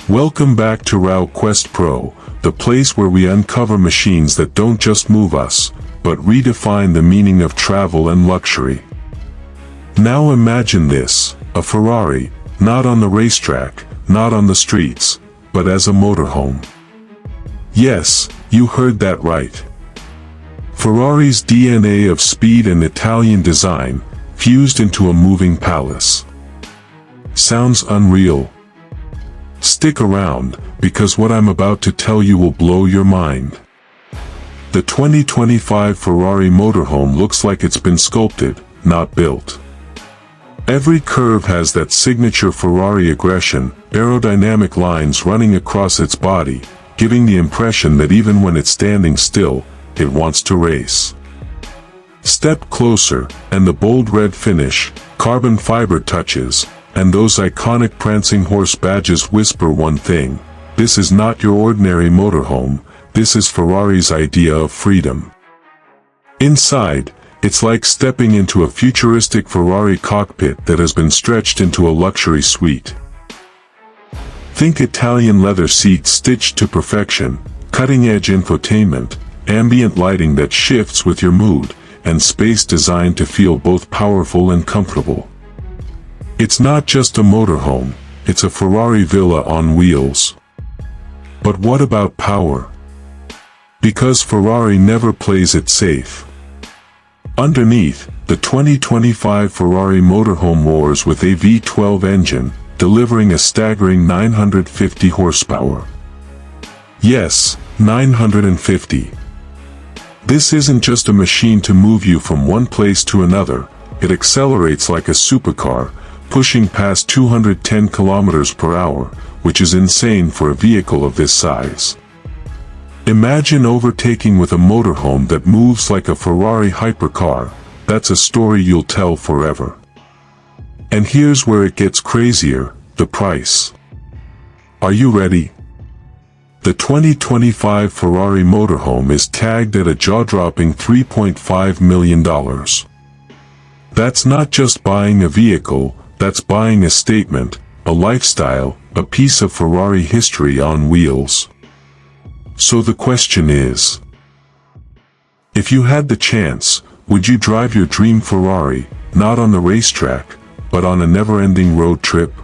Welcome back to RAW Quest Pro, the place where we uncover machines that don't just move us, but redefine the meaning of travel and luxury. Now imagine this, a Ferrari, not on the racetrack, not on the streets, but as a motorhome. Yes, you heard that right. Ferrari's DNA of speed and Italian design, fused into a moving palace. Sounds unreal? Stick around, because what I'm about to tell you will blow your mind. The 2025 Ferrari Motor Home looks like it's been sculpted, not built. Every curve has that signature Ferrari aggression, aerodynamic lines running across its body, giving the impression that even when it's standing still, it wants to race. Step closer, and the bold red finish, carbon fiber touches, and those iconic prancing horse badges whisper one thing: this is not your ordinary motorhome, this is Ferrari's idea of freedom. Inside, it's like stepping into a futuristic Ferrari cockpit that has been stretched into a luxury suite. Think Italian leather seats stitched to perfection, cutting-edge infotainment, ambient lighting that shifts with your mood, and space designed to feel both powerful and comfortable. It's not just a motorhome, it's a Ferrari villa on wheels. But what about power? Because Ferrari never plays it safe. Underneath, the 2025 Ferrari motorhome roars with a V12 engine, delivering a staggering 950 horsepower. Yes, 950. This isn't just a machine to move you from one place to another, it accelerates like a supercar, pushing past 210 kilometers per hour, which is insane for a vehicle of this size. Imagine overtaking with a motorhome that moves like a Ferrari hypercar. That's a story you'll tell forever. And here's where it gets crazier, the price. Are you ready? The 2025 Ferrari motorhome is tagged at a jaw-dropping $3.5 million. That's not just buying a vehicle, that's buying a statement, a lifestyle, a piece of Ferrari history on wheels. So the question is, if you had the chance, would you drive your dream Ferrari, not on the racetrack, but on a never-ending road trip?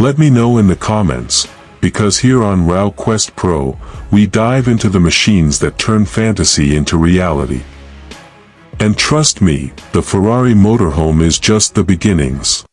Let me know in the comments, because here on RAW Quest Pro, we dive into the machines that turn fantasy into reality. And trust me, the Ferrari motorhome is just the beginnings.